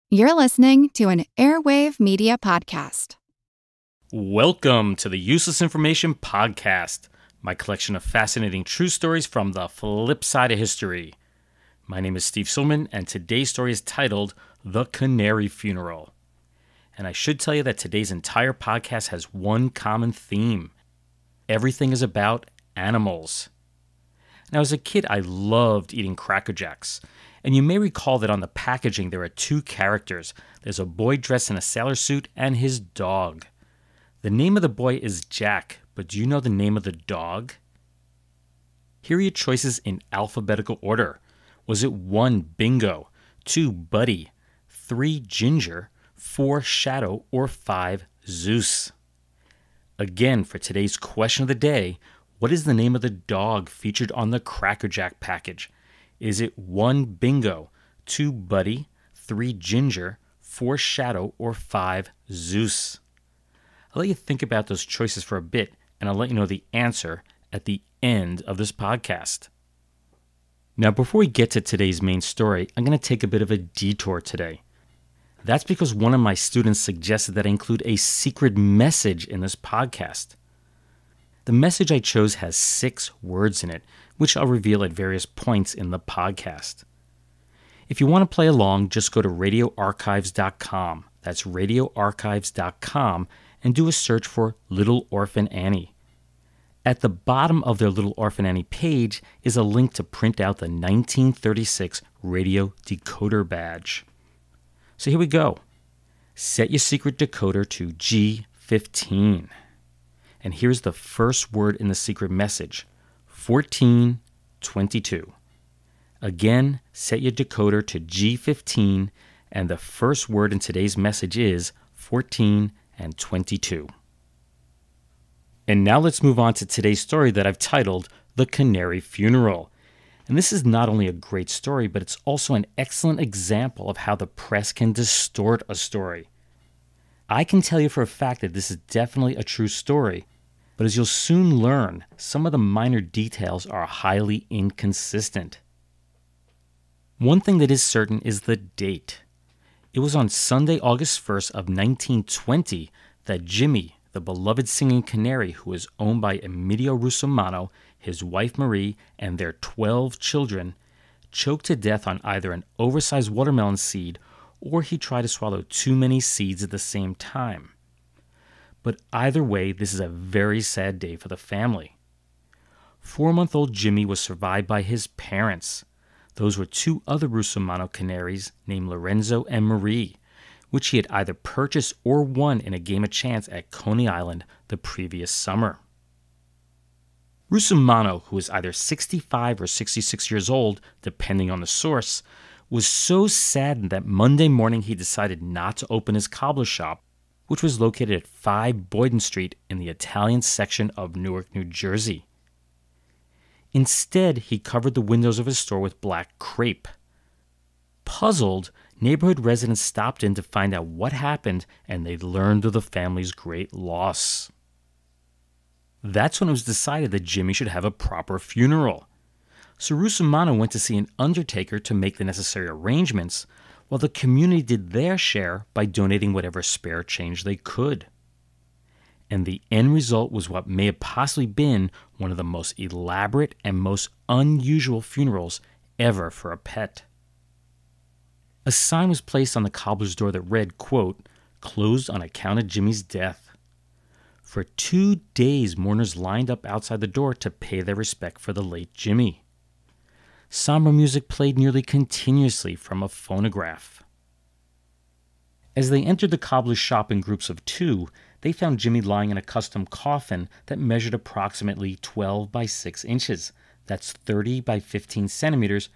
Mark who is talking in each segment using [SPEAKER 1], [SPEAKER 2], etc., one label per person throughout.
[SPEAKER 1] You're listening to an Airwave Media Podcast.
[SPEAKER 2] Welcome to the Useless Information Podcast, my collection of fascinating true stories from the flip side of history. My name is Steve Silman, and today's story is titled The Canary Funeral. And I should tell you that today's entire podcast has one common theme. Everything is about animals. Now, as a kid, I loved eating Cracker Jacks. And you may recall that on the packaging there are two characters. There's a boy dressed in a sailor suit and his dog. The name of the boy is Jack, but do you know the name of the dog? Here are your choices in alphabetical order. Was it 1, Bingo, 2, Buddy, 3, Ginger, 4, Shadow, or 5, Zeus? Again, for today's question of the day, what is the name of the dog featured on the Cracker Jack package? Is it 1, Bingo, 2, Buddy, 3, Ginger, 4, Shadow, or 5, Zeus? I'll let you think about those choices for a bit, and I'll let you know the answer at the end of this podcast. Now, before we get to today's main story, I'm going to take a bit of a detour today. That's because one of my students suggested that I include a secret message in this podcast. The message I chose has 6 words in it, which I'll reveal at various points in the podcast. If you want to play along, just go to radioarchives.com. That's radioarchives.com and do a search for Little Orphan Annie. At the bottom of their Little Orphan Annie page is a link to print out the 1936 radio decoder badge. So here we go. Set your secret decoder to G15. And here's the first word in the secret message, 1422. Again, set your decoder to G15, and the first word in today's message is 14 and 22. And now let's move on to today's story that I've titled The Canary Funeral. And this is not only a great story, but it's also an excellent example of how the press can distort a story. I can tell you for a fact that this is definitely a true story, but as you'll soon learn, some of the minor details are highly inconsistent. One thing that is certain is the date. It was on Sunday, August 1st of 1920 that Jimmy, the beloved singing canary who was owned by Emilio Russomanno, his wife Marie, and their 12 children, choked to death on either an oversized watermelon seed or he tried to swallow too many seeds at the same time. But either way, this is a very sad day for the family. 4-month-old Jimmy was survived by his parents. Those were 2 other Russomanno canaries named Lorenzo and Marie, which he had either purchased or won in a game of chance at Coney Island the previous summer. Russomanno, who was either 65 or 66 years old, depending on the source, was so saddened that Monday morning he decided not to open his cobbler shop, which was located at 5 Boyden Street in the Italian section of Newark, New Jersey. Instead, he covered the windows of his store with black crepe. Puzzled, neighborhood residents stopped in to find out what happened, and they learned of the family's great loss. That's when it was decided that Jimmy should have a proper funeral. So Russomanno went to see an undertaker to make the necessary arrangements, while the community did their share by donating whatever spare change they could. And the end result was what may have possibly been one of the most elaborate and most unusual funerals ever for a pet. A sign was placed on the cobbler's door that read, quote, "Closed on account of Jimmy's death." For 2 days, mourners lined up outside the door to pay their respect for the late Jimmy. Somber music played nearly continuously from a phonograph. As they entered the cobbler's shop in groups of 2, they found Jimmy lying in a custom coffin that measured approximately 12 by 6 inches, that's 30 by 15 centimeters,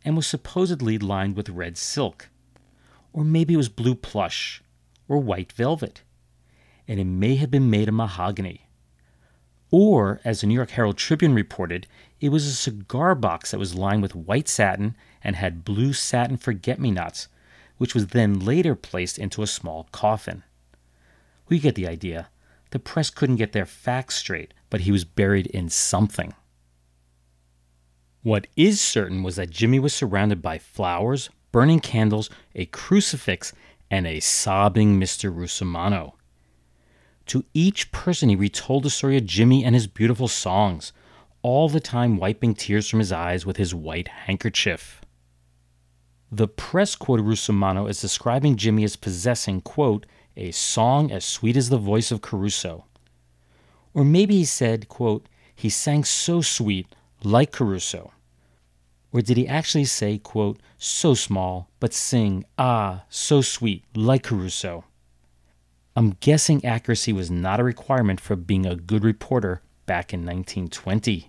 [SPEAKER 2] and was supposedly lined with red silk. Or maybe it was blue plush, or white velvet. And it may have been made of mahogany. Or, as the New York Herald Tribune reported, it was a cigar box that was lined with white satin and had blue satin forget-me-nots, which was then later placed into a small coffin. We get the idea. The press couldn't get their facts straight, but he was buried in something. What is certain was that Jimmy was surrounded by flowers, burning candles, a crucifix, and a sobbing Mr. Russomanno. To each person he retold the story of Jimmy and his beautiful songs, all the time wiping tears from his eyes with his white handkerchief. The press quoted Russomanno as describing Jimmy as possessing, quote, a song as sweet as the voice of Caruso. Or maybe he said, quote, he sang so sweet, like Caruso. Or did he actually say, quote, so small, but sing, so sweet, like Caruso? I'm guessing accuracy was not a requirement for being a good reporter back in 1920.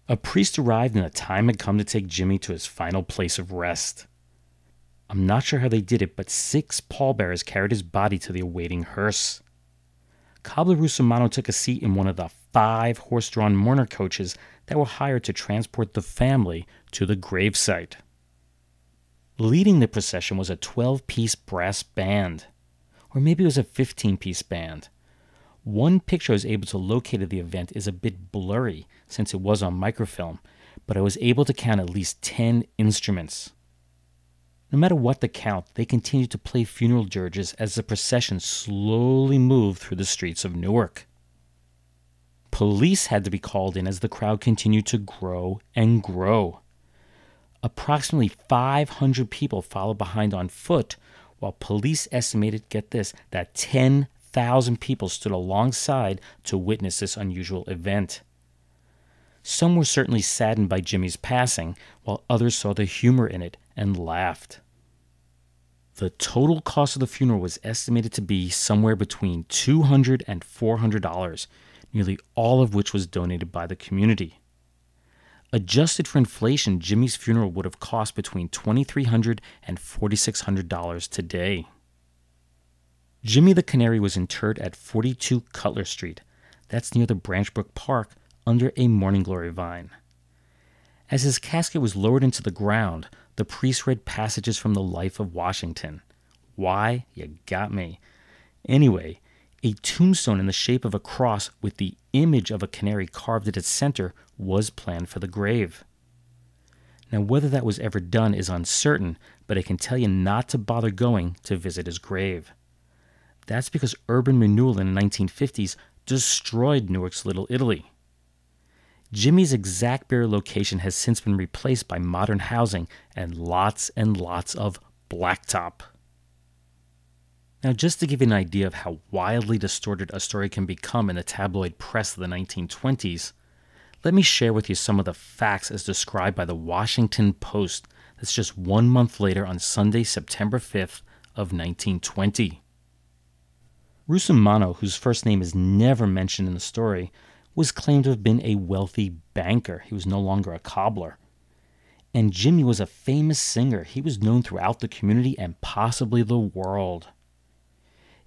[SPEAKER 2] A priest arrived and the time had come to take Jimmy to his final place of rest. I'm not sure how they did it, but 6 pallbearers carried his body to the awaiting hearse. Cobbler Russomanno took a seat in one of the 5 horse-drawn mourner coaches that were hired to transport the family to the gravesite. Leading the procession was a 12-piece brass band, or maybe it was a 15-piece band. One picture I was able to locate of the event is a bit blurry since it was on microfilm, but I was able to count at least 10 instruments. No matter what the count, they continued to play funeral dirges as the procession slowly moved through the streets of Newark. Police had to be called in as the crowd continued to grow and grow. Approximately 500 people followed behind on foot, while police estimated, get this, that 10,000 people stood alongside to witness this unusual event. Some were certainly saddened by Jimmy's passing, while others saw the humor in it and laughed. The total cost of the funeral was estimated to be somewhere between $200 and $400, nearly all of which was donated by the community. Adjusted for inflation, Jimmy's funeral would have cost between $2,300 and $4,600 today. Jimmy the Canary was interred at 42 Cutler Street. That's near the Branchbrook Park, under a morning glory vine. As his casket was lowered into the ground, the priest read passages from the life of Washington. Why? You got me. Anyway, a tombstone in the shape of a cross with the image of a canary carved at its center was planned for the grave. Now, whether that was ever done is uncertain, but I can tell you not to bother going to visit his grave. That's because urban renewal in the 1950s destroyed Newark's Little Italy. Jimmy's exact burial location has since been replaced by modern housing and lots of blacktop. Now, just to give you an idea of how wildly distorted a story can become in the tabloid press of the 1920s, let me share with you some of the facts as described by the Washington Post that's just 1 month later on Sunday, September 5th of 1920. Russomanno, whose first name is never mentioned in the story, was claimed to have been a wealthy banker. He was no longer a cobbler. And Jimmy was a famous singer. He was known throughout the community and possibly the world.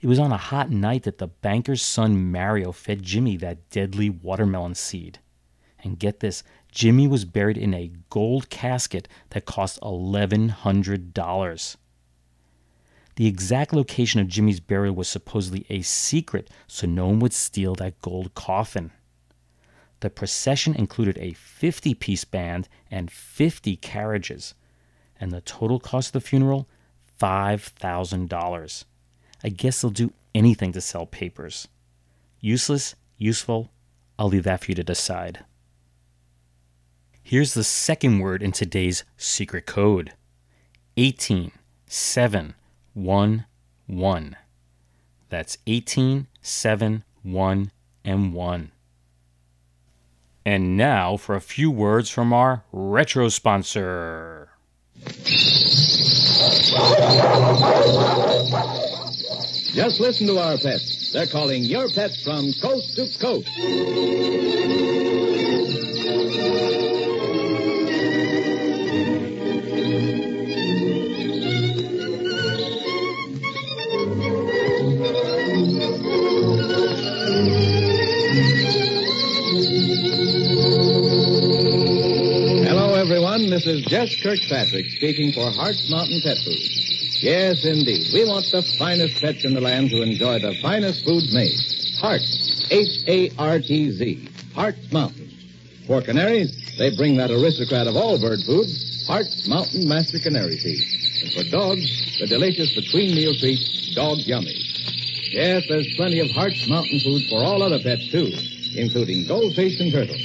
[SPEAKER 2] It was on a hot night that the banker's son Mario fed Jimmy that deadly watermelon seed. And get this, Jimmy was buried in a gold casket that cost $1,100. The exact location of Jimmy's burial was supposedly a secret, so no one would steal that gold coffin. The procession included a 50-piece band and 50 carriages, and the total cost of the funeral, $5,000. I guess they'll do anything to sell papers. Useless, useful, I'll leave that for you to decide. Here's the second word in today's secret code. 18711. That's 18711 and 1. And now for a few words from our retro sponsor.
[SPEAKER 3] Just listen to our pets. They're calling your pets from coast to coast. Hello, everyone. This is Jess Kirkpatrick speaking for Hart's Mountain Pet Food. Yes, indeed. We want the finest pets in the land to enjoy the finest foods made. Hart's, H-A-R-T-Z, Hart's Mountain. For canaries, they bring that aristocrat of all bird foods, Hart's Mountain Master Canary Feed. And for dogs, the delicious between meal treat, Dog Yummies. Yes, there's plenty of Hart's Mountain food for all other pets, too, including goldfish and turtles.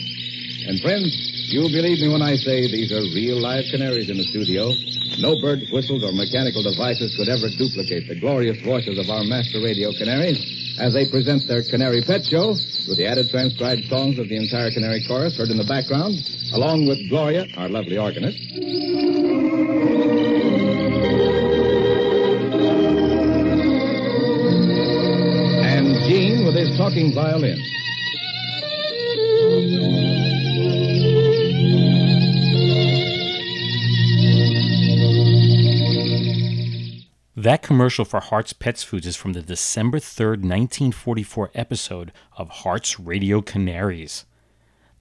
[SPEAKER 3] And friends, you'll believe me when I say these are real live canaries in the studio. No bird whistles or mechanical devices could ever duplicate the glorious voices of our master radio canaries as they present their Canary Pet Show with the added transcribed songs of the entire Canary Chorus heard in the background, along with Gloria, our lovely organist. And Gene with his talking violin.
[SPEAKER 2] That commercial for Hart's Pets Foods is from the December 3rd, 1944 episode of Hart's Radio Canaries.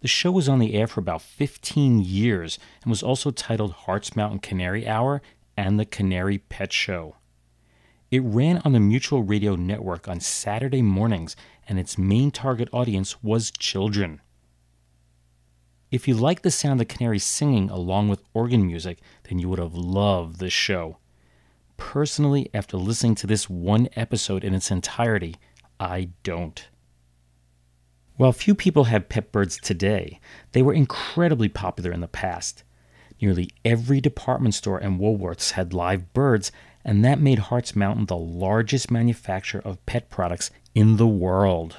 [SPEAKER 2] The show was on the air for about 15 years and was also titled Hart's Mountain Canary Hour and the Canary Pet Show. It ran on the Mutual Radio Network on Saturday mornings, and its main target audience was children. If you like the sound of canaries singing along with organ music, then you would have loved this show. Personally, after listening to this one episode in its entirety, I don't. While few people have pet birds today, they were incredibly popular in the past. Nearly every department store and Woolworths had live birds, and that made Hart's Mountain the largest manufacturer of pet products in the world.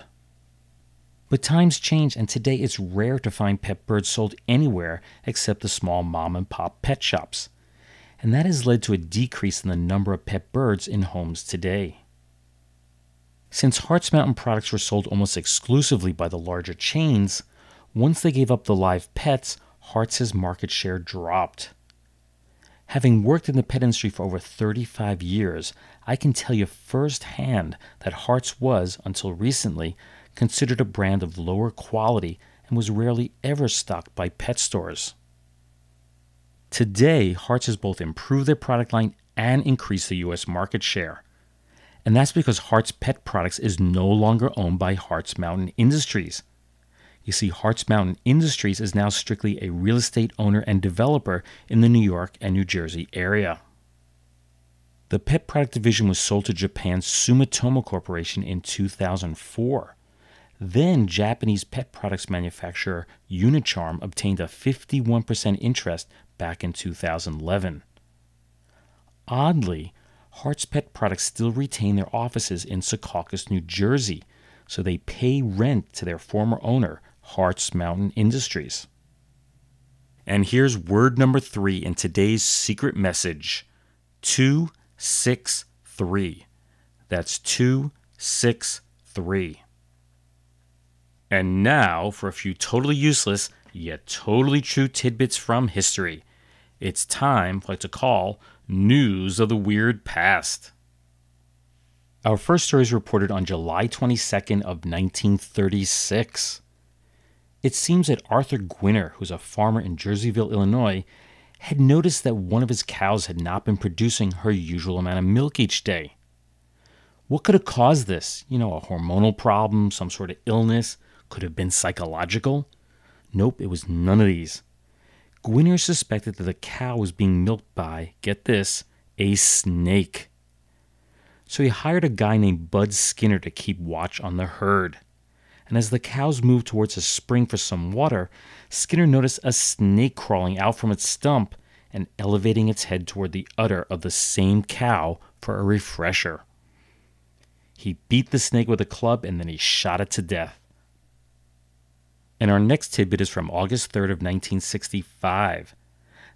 [SPEAKER 2] But times change, and today it's rare to find pet birds sold anywhere except the small mom-and-pop pet shops. And that has led to a decrease in the number of pet birds in homes today. Since Hart's Mountain products were sold almost exclusively by the larger chains, once they gave up the live pets, Hart's market share dropped. Having worked in the pet industry for over 35 years, I can tell you firsthand that Hart's was, until recently, considered a brand of lower quality and was rarely ever stocked by pet stores. Today, Hart's has both improved their product line and increased the U.S. market share. And that's because Hart's Pet Products is no longer owned by Hart's Mountain Industries. You see, Hart's Mountain Industries is now strictly a real estate owner and developer in the New York and New Jersey area. The pet product division was sold to Japan's Sumitomo Corporation in 2004. Then Japanese pet products manufacturer Unicharm obtained a 51% interest back in 2011. Oddly, Hart's Pet Products still retain their offices in Secaucus, New Jersey, so they pay rent to their former owner, Hart's Mountain Industries. And here's word number 3 in today's secret message. 263. That's 263. And now for a few totally useless yet totally true tidbits from history. It's time for what I like to call News of the Weird Past. Our first story is reported on July 22nd of 1936. It seems that Arthur Gwinner, who's a farmer in Jerseyville, Illinois, had noticed that one of his cows had not been producing her usual amount of milk each day. What could have caused this? A hormonal problem, some sort of illness? Could have been psychological? Nope, it was none of these. Gwinner suspected that the cow was being milked by, get this, a snake. So he hired a guy named Bud Skinner to keep watch on the herd. And as the cows moved towards a spring for some water, Skinner noticed a snake crawling out from its stump and elevating its head toward the udder of the same cow for a refresher. He beat the snake with a club and then he shot it to death. And our next tidbit is from August 3rd of 1965.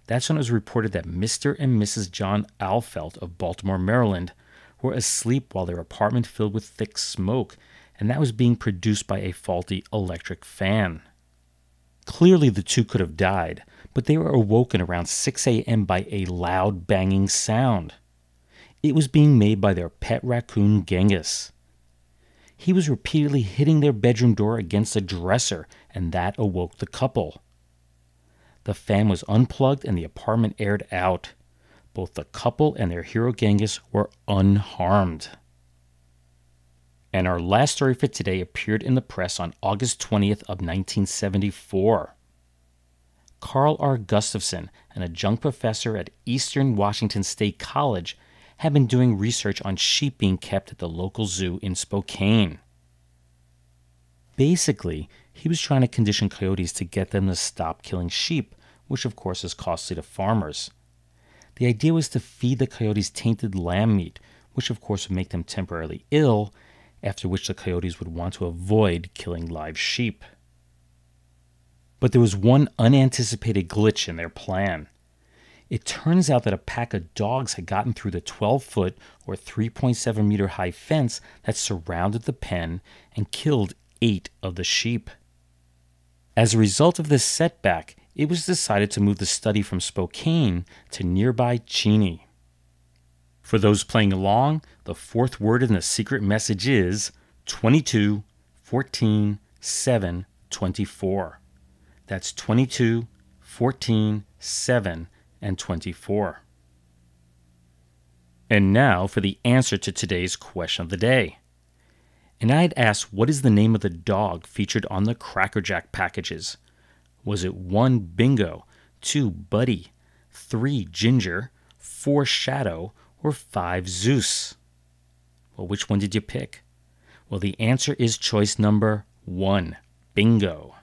[SPEAKER 2] That's when it was reported that Mr. and Mrs. John Alfelt of Baltimore, Maryland, were asleep while their apartment filled with thick smoke, and that was being produced by a faulty electric fan. Clearly the two could have died, but they were awoken around 6 a.m. by a loud banging sound. It was being made by their pet raccoon Genghis. He was repeatedly hitting their bedroom door against a dresser, and that awoke the couple. The fan was unplugged and the apartment aired out. Both the couple and their hero Genghis were unharmed. And our last story for today appeared in the press on August 20th of 1974. Carl R. Gustafson, an adjunct professor at Eastern Washington State College, had been doing research on sheep being kept at the local zoo in Spokane. Basically, he was trying to condition coyotes to get them to stop killing sheep, which of course is costly to farmers. The idea was to feed the coyotes tainted lamb meat, which of course would make them temporarily ill, after which the coyotes would want to avoid killing live sheep. But there was one unanticipated glitch in their plan. It turns out that a pack of dogs had gotten through the 12-foot or 3.7-meter high fence that surrounded the pen and killed 8 of the sheep. As a result of this setback, it was decided to move the study from Spokane to nearby Cheney. For those playing along, the fourth word in the secret message is 22, 14, 7, 24. That's 22, 14, 7, and 24. And now for the answer to today's question of the day. And I'd asked, what is the name of the dog featured on the Cracker Jack packages? Was it 1, Bingo, 2, Buddy, 3, Ginger, 4, Shadow, or 5, Zeus? Well, which one did you pick? Well, the answer is choice number 1, Bingo.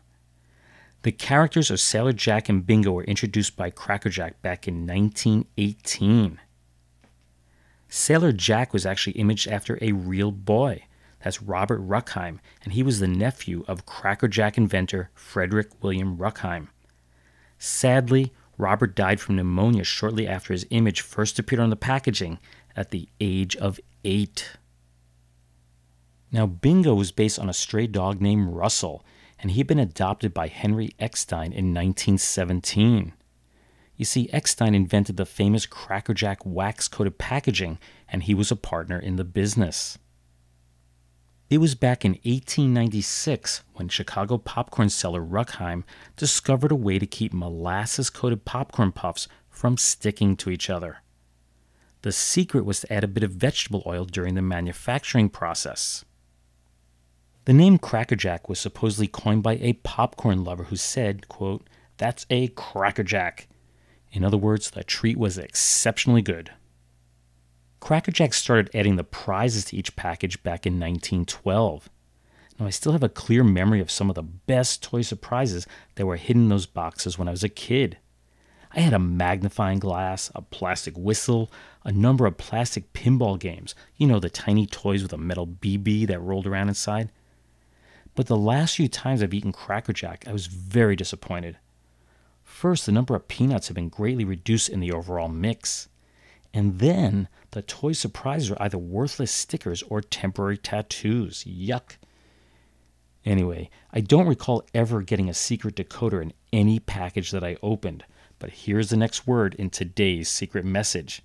[SPEAKER 2] The characters of Sailor Jack and Bingo were introduced by Cracker Jack back in 1918. Sailor Jack was actually imaged after a real boy. That's Robert Ruckheim, and he was the nephew of Cracker Jack inventor Frederick William Ruckheim. Sadly, Robert died from pneumonia shortly after his image first appeared on the packaging at the age of 8. Now, Bingo was based on a stray dog named Russell, and he had been adopted by Henry Eckstein in 1917. You see, Eckstein invented the famous Cracker Jack wax-coated packaging, and he was a partner in the business. It was back in 1896 when Chicago popcorn seller Ruckheim discovered a way to keep molasses-coated popcorn puffs from sticking to each other. The secret was to add a bit of vegetable oil during the manufacturing process. The name Cracker Jack was supposedly coined by a popcorn lover who said, quote, "That's a Cracker Jack." In other words, the treat was exceptionally good. Cracker Jack started adding the prizes to each package back in 1912. Now, I still have a clear memory of some of the best toy surprises that were hidden in those boxes when I was a kid. I had a magnifying glass, a plastic whistle, a number of plastic pinball games, the tiny toys with a metal BB that rolled around inside. But the last few times I've eaten Cracker Jack, I was very disappointed. First, the number of peanuts have been greatly reduced in the overall mix. And then, the toy surprises are either worthless stickers or temporary tattoos. Yuck. Anyway, I don't recall ever getting a secret decoder in any package that I opened, but here's the next word in today's secret message.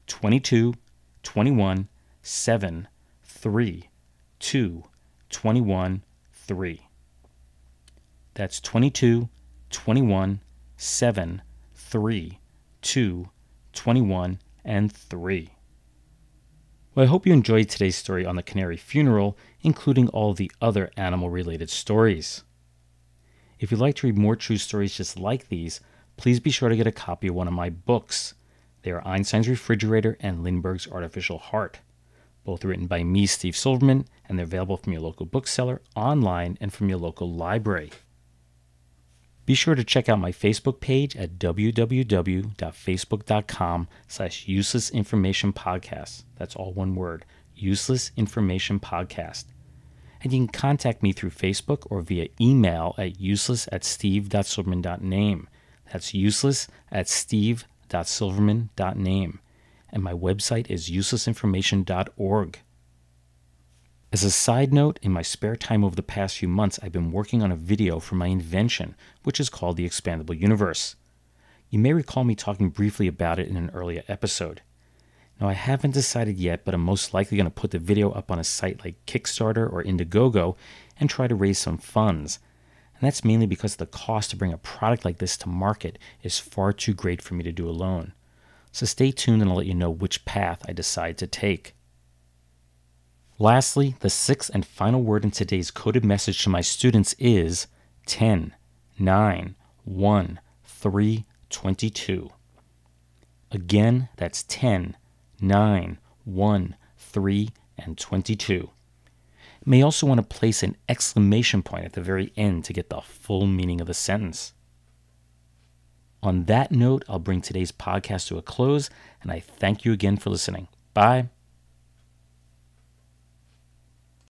[SPEAKER 2] 22, 21, 7, 3, 2, 21, 3. That's 22, 21, 7, 3, 2, 21, and 3. Well, I hope you enjoyed today's story on the Canary Funeral, including all the other animal-related stories. If you'd like to read more true stories just like these, please be sure to get a copy of one of my books. They are Einstein's Refrigerator and Lindbergh's Artificial Heart. Both are written by me, Steve Silverman, and they're available from your local bookseller, online, and from your local library. Be sure to check out my Facebook page at www.facebook.com/uselessinformationpodcast. That's all one word, Useless Information Podcast. And you can contact me through Facebook or via email at useless@steve.silverman.name. That's useless@steve.silverman.name. And my website is uselessinformation.org. As a side note, in my spare time over the past few months, I've been working on a video for my invention, which is called the Expandable Universe. You may recall me talking briefly about it in an earlier episode. Now, I haven't decided yet, but I'm most likely going to put the video up on a site like Kickstarter or Indiegogo and try to raise some funds. And that's mainly because the cost to bring a product like this to market is far too great for me to do alone. So stay tuned and I'll let you know which path I decide to take. Lastly, the sixth and final word in today's coded message to my students is 10, 9, 1, 3, 22. Again, that's 10, 9, 1, 3, and 22. You may also want to place an exclamation point at the very end to get the full meaning of the sentence. On that note, I'll bring today's podcast to a close, and I thank you again for listening. Bye.